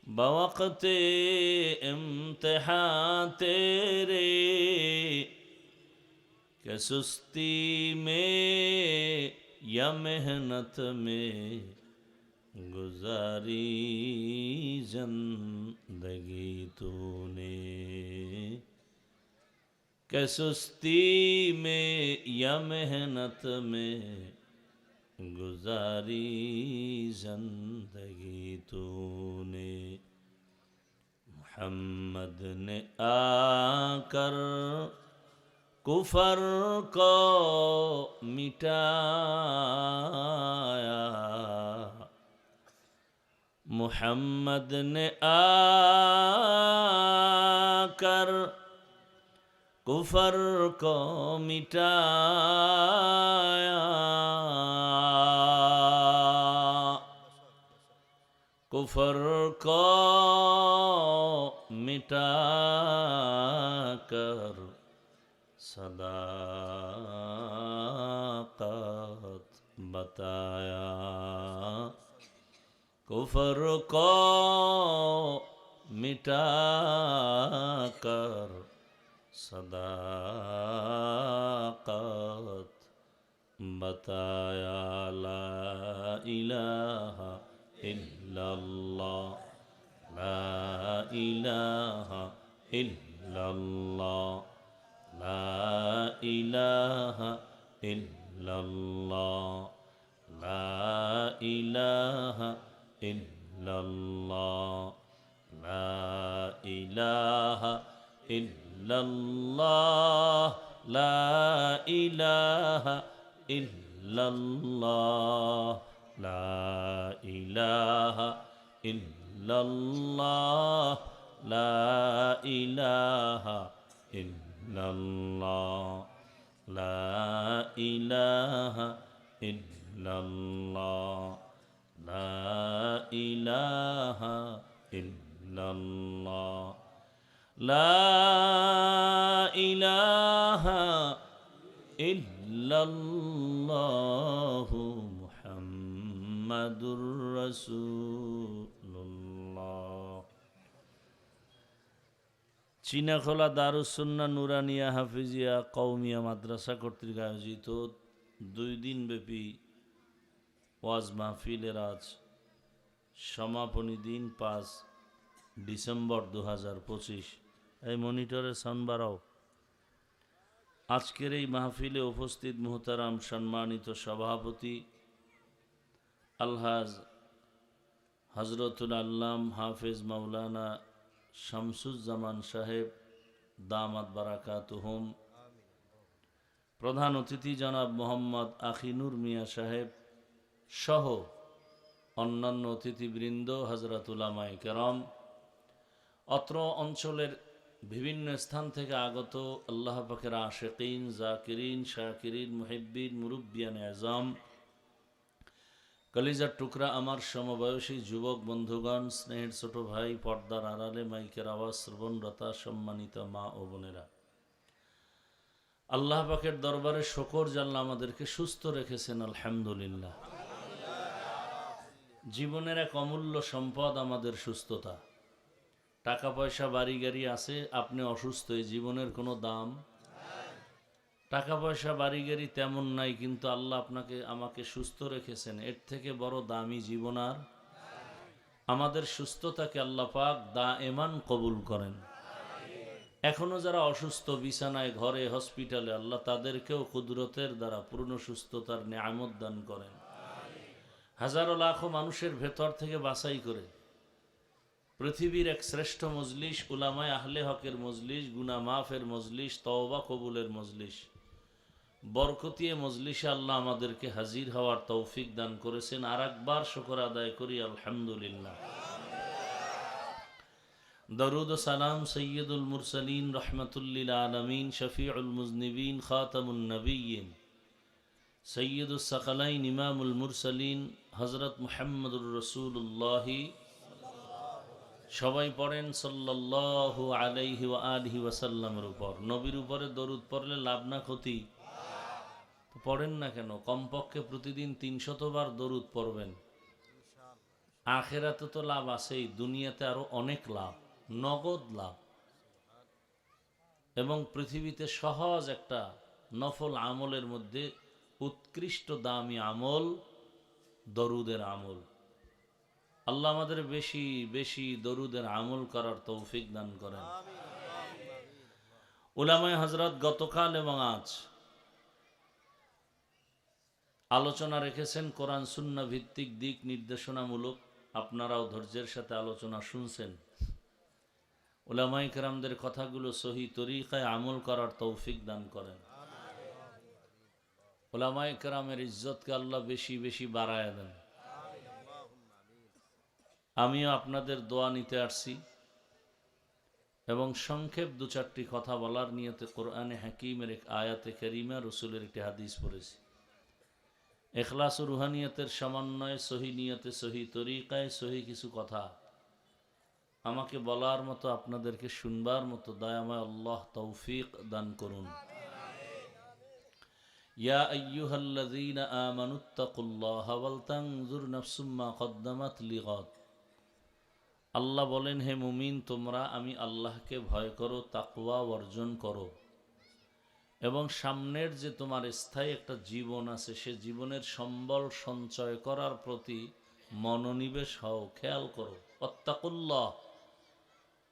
बवक़्त इम्तिहान तेरे कि सुस्ती में या मेहनत में गुजारी जिंदगी तूने, कि सुस्ती में या मेहनत में गुजारी जिंदगी तूने। मोहम्मद ने आकर कुफर को मिटाया, मोहम्मद ने आकर कुफर को मिटाया, कुफर को मिटाकर सदाकत बताया, कुफर को मिटाकर सदाकत बताया। ला इलाहा इल्लल्लाह, ला इलाहा इल्लल्लाह, ला इलाहा इल्लल्लाह, ला इलाहा इल्लल्लाह, ला इलाहा इल्लल्लाह, ला इलाहा इल्लल्लाह, ला इलाहा इल्लल्लाह, ला इलाहा इल्लल्लाह, ला इलाहा इल्लल्लाह, ला इलाहा इल्लल्लाह, ला इलाहा इल्लल्लाहु मुहम्मदुर রাসূলুল্লাহ। চীনাখোলা দারুস সুন্নাহ নুরানিয়া হাফিজিয়া কওমিয়া মাদ্রাসা কর্তৃক আয়োজিত 2 দিনব্যাপী ওয়াজ মাহফিলের আজ সমাপনী দিন 5 ডিসেম্বর 2025। এই মনিটরের সাউন্ড বাড়াও। আজকের এই মাহফিলে উপস্থিত মুহতারাম সম্মানিত সভাপতি আলহাজ হজরতুল আল্লাম হাফেজ মাওলানা শামসুজ্জামান সাহেব দামাত বারাকাতুহুম, প্রধান অতিথি জনাব মোহাম্মদ আখিনুর মিয়া সাহেব সহ অন্যান্য অতিথিবৃন্দ, হযরত উলামায়ে কেরাম, অত্র অঞ্চলের বিভিন্ন স্থান থেকে আগত আল্লাহ পাকের আশিকিন, জাকিরিন, শাকিরিন, মুহিব্বিন, মুরব্বিয়ান আযম, কলিজার টুকরা আমার সমবয়সী যুবক বন্ধুগণ, স্নেহের ছোট ভাই, পর্দার আড়ালে মাইকের আওয়াজ শ্রবণরতা সম্মানিত মা ও বোনেরা, আল্লাহ পাকের দরবারে শুকর যে আল্লাহ আমাদেরকে সুস্থ রেখেছেন, আলহামদুলিল্লাহ। জীবনের এক অমূল্য সম্পদ আমাদের সুস্থতা। টাকা পয়সা বাড়ি গাড়ি আছে, আপনি অসুস্থ, এই জীবনের কোনো দাম। টাকা পয়সা বাড়ি গাড়ি তেমন নাই, কিন্তু আল্লাহ আপনাকে আমাকে সুস্থ রেখেছেন, এর থেকে বড় দামি জীবন আর। আমাদের সুস্থতাকে আল্লাহ পাক দায়েমান কবুল করেন। এখনো যারা অসুস্থ বিছানায়, ঘরে, হসপিটালে, আল্লাহ তাদেরকেও কুদরতের দ্বারা পূর্ণ সুস্থতার নেয়ামত দান করেন। হাজারো লাখো মানুষের ভেতর থেকে বাছাই করে পৃথিবীর এক শ্রেষ্ঠ মজলিস, উলামায়ে আহলে হকের মজলিস, গুনাহ মাফের মজলিস, তওবা কবুলের মজলিস, বরকতিয়ে মজলিসে আল্লাহ আমাদেরকে হাজির হওয়ার তৌফিক দান করেছেন। আর একবার শুকর আদায় করি আলহামদুলিল্লাহ। দরুদ ও সালাম সৈয়দুল মুরসালিন, রহমাতুল্লিল আলামিন, শফিউল মুজনিবিন, খাতামুন নবিয়্যিন, সৈয়দুস সাকালাইন, ইমামুল মুরসালিন, হযরত মুহাম্মদুর রাসূলুল্লাহ, সবাই পড়েন সাল্লাল্লাহু আলাইহি ওয়া আলিহি ওয়াসাল্লামের উপর। নবীর উপরে দরুদ পড়লে লাভ না ক্ষতি? পড়েন না কেন? কমপক্ষে প্রতিদিন 300 বার দরুদ পড়বেন। আখেরাতে তো লাভ আছেই, দুনিয়াতে আরো অনেক লাভ, নগদ লাভ। এবং পৃথিবীতে সহজ একটা নফল আমলের মধ্যে উৎকৃষ্ট দামি আমল দরুদের আমল। আল্লাহ আমাদের বেশি বেশি দরুদের আমল করার তৌফিক দান করেন। উলামায়ে হযরত গতকাল এবং আজ আলোচনা রেখেছেন কোরআন সুন্নাহ ভিত্তিক দিক নির্দেশনামূলক। আপনারাও ধৈর্যের সাথে আলোচনা শুনছেন। উলামায়ে কেরামদের কথাগুলো সহি তরিকায় আমল করার তৌফিক দান করেন। উলামায়ে কেরামের ইজ্জতকে আল্লাহ বেশি বেশি বাড়ায় দেন। আমিও আপনাদের দোয়া নিতে আসছি এবং সংক্ষেপ দু চারটি কথা বলার নিয়তে কোরআনে হাকিমের এক আয়াতে কারিমা, রসুলের একটি হাদিস পড়েছি। ইখলাস ও রুহানিয়তের সমন্বয়ে সহি নিয়তে সহি তরিকায় সহি কিছু কথা আমাকে বলার মতো, আপনাদেরকে শুনবার মতো দয়াময় আল্লাহ তৌফিক দান করুন। ইয়া আইয়ুহাল্লাযীনা আমানুত্তাকুল্লাহা ওয়াল তানজুর নাফসুম মা কদ্দামাত লিগাদ। আল্লাহ বলেন, হে মুমিন, তোমরা আমি আল্লাহকে ভয় করো, তাকওয়া অর্জন করো এবং সামনের যে তোমার স্থায়ী একটা জীবন আছে সে জীবনের সম্বল সঞ্চয় করার প্রতি মনোনিবেশ হও, খেয়াল করো। ওয়াত্তাকুল্লাহ,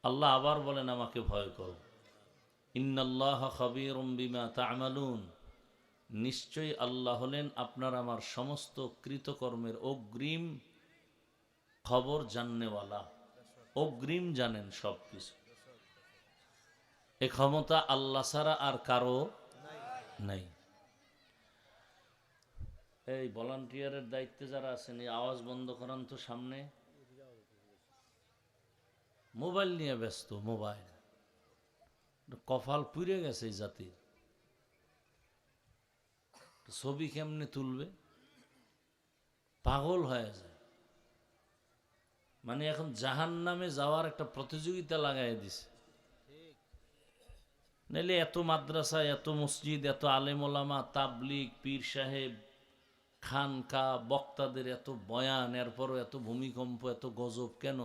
আল্লাহ আবার বলেন আমাকে ভয় করো। ইন্নাল্লাহা খাবীরুম বিমা তা'মালুন, নিশ্চয়ই আল্লাহ হলেন আপনার আমার সমস্ত কৃতকর্মের অগ্রিম খবর জাননেওয়ালা। অগ্রিম জানেন সব কিছু। এ ক্ষমতা আল্লাহ ছাড়া আর কারো নাই। এই ভলান্টিয়ারের দায়িত্বে যারা আছেন, এই আওয়াজ বন্ধ করান তো। সামনে মোবাইল নিয়ে ব্যস্ত, মোবাইল। কপাল পুড়ে গেছে এই জাতির। ছবি কেমনে তুলবে, পাগল হয়ে যায়। মানে এখন জাহান্নামে যাওয়ার একটা প্রতিযোগিতা লাগাই দিছে। নাইলে এত মাদ্রাসা, এত মসজিদ, এত আলেম ওলামা, তাবলিগ, পীর সাহেব, খানকা, বক্তাদের এত বয়ান, এরপরও এত ভূমিকম্প, এত গজব কেন?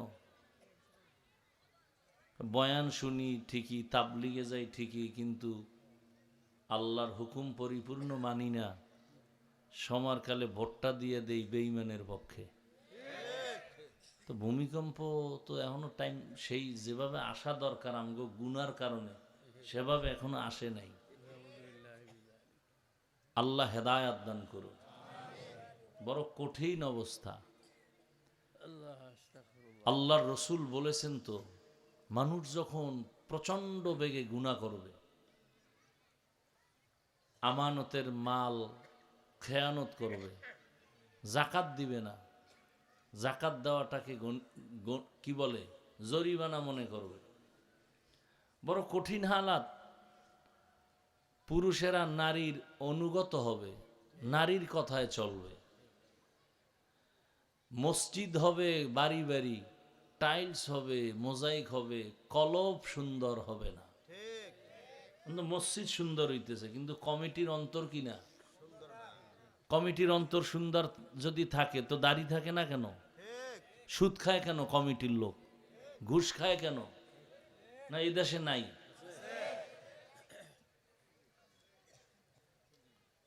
বয়ান শুনি ঠিকই, তাবলিগে যাই ঠিকই, কিন্তু আল্লাহর হুকুম পরিপূর্ণ মানি না। সমারকালে ভোটটা দিয়ে দেই বেঈমানের পক্ষে। তো ভূমিকম্প তো এখনো টাইম সেই যেভাবে আসা দরকার আমগো গুনার কারণে সেভাবে এখনো আসে নাই। আল্লাহ হেদায়াত দান করুন। বড় কঠিন অবস্থা। আল্লাহর রসুল বলেছেন তো, মানুষ যখন প্রচন্ড বেগে গুনাহ করবে, আমানতের মাল খেয়ানত করবে, জাকাত দিবে না, জাকাত দেওয়াটাকে কি বলে, জরিমানা মনে করবে, বড় কঠিন হালাত। পুরুষেরা নারীর অনুগত হবে, নারীর কথায় চলবে। মসজিদ হবে বাড়ি বাড়ি, টাইলস হবে, মোজাইক হবে, কলব সুন্দর হবে না। কিন্তু মসজিদ সুন্দর হইতেছে, কিন্তু কমিটির অন্তর কিনা। কমিটির অন্তর সুন্দর যদি থাকে তো দাড়ি থাকে না কেন? সুদ খায় কেন কমিটির লোক? ঘুষ খায় কেন? না এই দেশে নাই?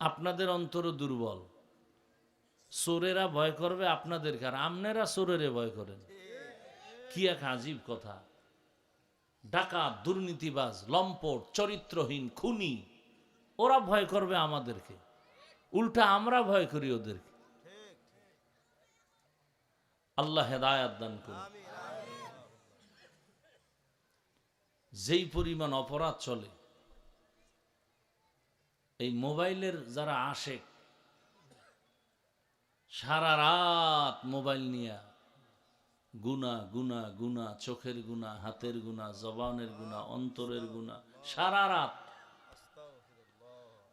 আপনাদের অন্তরও দুর্বল। চোরেরা ভয় করবে আপনাদেরকে, আর আপনারা চোরেরে ভয় করেন। কি এক আজীব কথা। ডাকাত, দুর্নীতিবাজ, লম্পট, চরিত্রহীন, খুনি, ওরা ভয় করবে আমাদেরকে, উল্টা আমরা ভয় করি ওদেরকে। আল্লাহ হেদায়াত দান করুন। যেই পরিমাণ অপরাধ চলে, এই মোবাইলের যারা আশেক, সারা রাত মোবাইল নিয়ে গুনাহ গুনাহ গুনাহ, চোখের গুনাহ, হাতের গুনাহ, জবানের গুনাহ, অন্তরের গুনাহ, সারা রাত।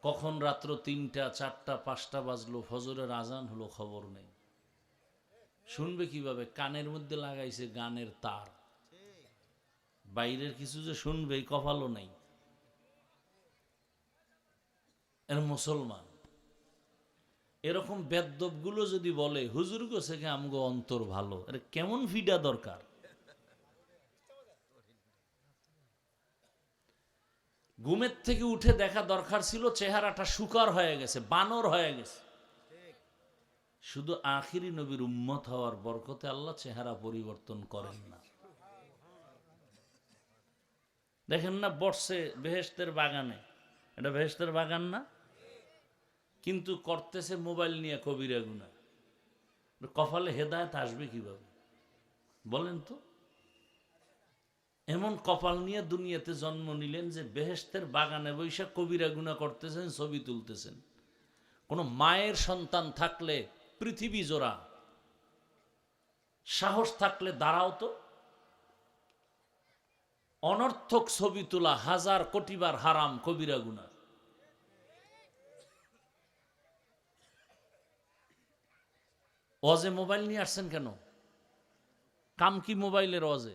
কখন রাত্র ৩টা ৪টা ৫টা বাজলো, ফজরের আজান হলো, খবর নেই। শুনবে কিভাবে? কানের মধ্যে লাগাইছে গানের তার, বাইরের কিছু যে শুনবে এই কপালও নেই। এর মুসলমান এরকম বেদ্যপগুলো যদি বলে হুজুর গোছে কে আমগো অন্তর ভালো, আরে কেমন ফিডা দরকার? ঘুমের থেকে উঠে দেখা দরকার ছিল চেহারাটা শুকার হয়ে গেছে, বানর হয়ে গেছে। শুধু আখিরি নবীর উম্মত হওয়ার বরকতে আল্লাহ চেহারা পরিবর্তন করেন না। দেখেন না বসছে বেহেশতের বাগানে, এটা বেহেশতের বাগান না, কিন্তু করতেছে মোবাইল নিয়ে কবিরা গুনাহ। কপালে হেদায়েত আসবে কিভাবে বলেন তো? এমন কপাল নিয়ে দুনিয়াতে জন্ম নিলেন যে বেহেশতের বাগানে বৈশা কবিরা গুনাহ করতেছেন, ছবি তুলতেছেন। কোন মায়ের সন্তান থাকলে পৃথিবী জোড়া সাহস থাকলে দাঁড়াও তো। অনর্থক ছবি তোলা 1000 কোটিবার হারাম, কবিরা গুনাহ। ওয়াজে মোবাইল নিয়ে আসছেন কেন? কাম কি মোবাইলের ওয়াজে?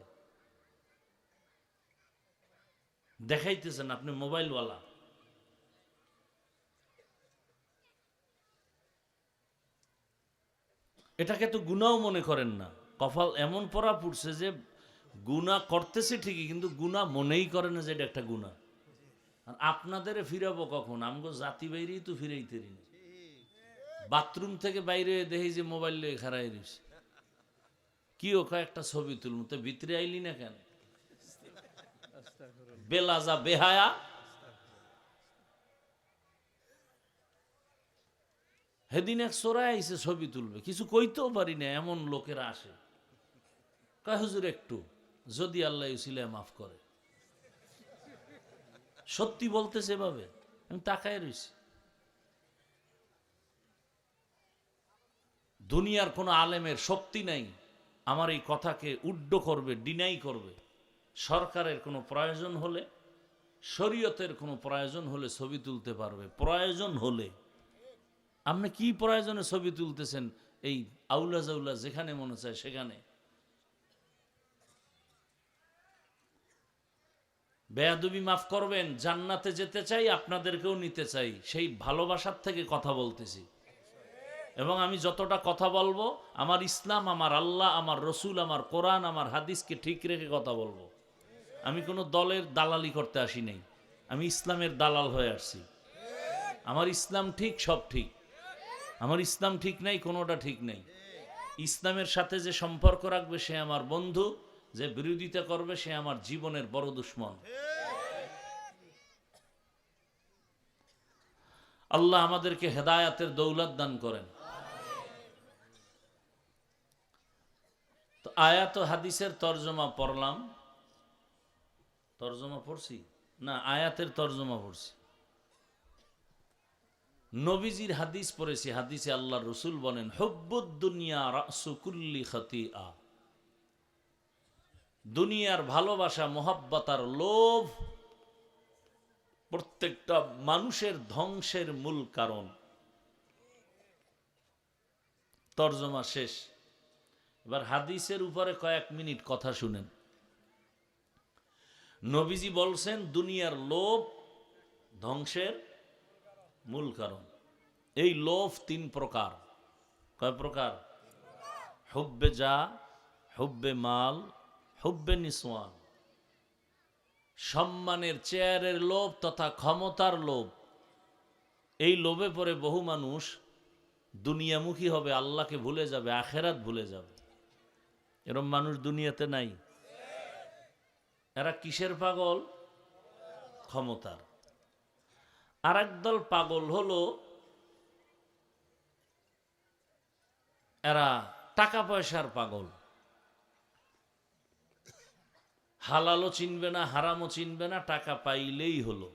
দেখাইতেছেন আপনি মোবাইলওয়ালা। এটাকে তো গুনাও মনে করেন না। কপাল এমন পড়া পড়ছে যে গুনাহ করতেছে ঠিকই, কিন্তু গুনাহ মনেই করে না যে এটা একটা গুনাহ। আর আপনাদের ফিরাবো কখন? আমগো জাতি বাইরেই তো ফিরাইতে রি না। বাথরুম থেকে বাইরে দেখি যে মোবাইল নিয়ে খাড়াই রয়েছে। কি ও কয়েকটা ছবি তুলুন, তো ভিতরে আইলি না কেন? বেলাজা বেহায়া। সেদিন এক চোরাই আইসে ছবি তুলবে, কিছু কইতেও পারি না, এমন লোকেরা আসে। কয় হুজুর একটু, যদি আল্লাহ উসিলায় মাফ করে। সত্যি বলতেছে এভাবে, আমি তাকায় রইছি। দুনিয়ার কোনো আলেমের শক্তি নাই আমার এই কথাকে উড্ড করবে, ডিনাই করবে। সরকারের কোনো প্রয়োজন হলে, শরীয়তের কোনো প্রয়োজন হলে ছবি তুলতে পারবে, প্রয়োজন হলে। আপনি কি প্রয়োজনে ছবি তুলতেছেন? এই আউলা জাউলা যেখানে মনে চায় সেখানে। বেয়াদবি মাফ করবেন, জান্নাতে যেতে চাই, আপনাদেরকেও নিতে চাই, সেই ভালোবাসার থেকে কথা বলতেছি। এবং আমি যতটা কথা বলবো, আমার ইসলাম, আমার আল্লাহ, আমার রসুল, আমার কোরআন, আমার হাদিসকে ঠিক রেখে কথা বলবো। আমি কোনো দলের দালালি করতে আসি নাই, আমি ইসলামের দালাল হয়ে আসছি। আমার ইসলাম ঠিক, সব ঠিক। আমার ইসলাম ঠিক নাই, কোনোটা ঠিক নেই। ইসলামের সাথে যে সম্পর্ক রাখবে সে আমার বন্ধু, যে বিরোধিতা করবে সে আমার জীবনের বড় দুশ্মন। আল্লাহ আমাদেরকে হেদায়াতের দৌলত দান করেন। তো আয়াত ও হাদিসের তর্জমা পড়লাম, তর্জমা পড়ছি না, আয়াতের তর্জমা পড়ছি। নবীজির হাদিস পড়েছি। হাদিসে আল্লাহ রসুল বলেন, হুব্বুদ দুনিয়া রাসু কুল্লি খাতিআ। দুনিয়ার ভালোবাসা, মোহাব্বতার লোভ প্রত্যেকটা মানুষের ধ্বংসের মূল কারণ। তর্জমা শেষ। এবার হাদিসের উপরে কয়েক মিনিট কথা শুনেন। নবীজি বলছেন দুনিয়ার লোভ ধ্বংসের মূল কারণ। এই লোভ 3 প্রকার। কয় প্রকার? হুব্বে যা, হুব্বে মাল, হুব্বে নিসওয়ান। সম্মানের, চেয়ারের লোভ তথা ক্ষমতার লোভ। এই লোভে পড়ে বহু মানুষ দুনিয়ামুখী হবে, আল্লাহকে ভুলে যাবে, আখেরাত ভুলে যাবে। এরকম মানুষ দুনিয়াতে নাই। এরা কিসের পাগল? ক্ষমতার। আর একদল পাগল হলো এরা টাকা পয়সার পাগল। হালালও চিনবে না, হারামও চিনবে না, টাকা পাইলেই হলো।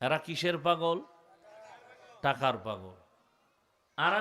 এরা কিসের পাগল? টাকার পাগল। আর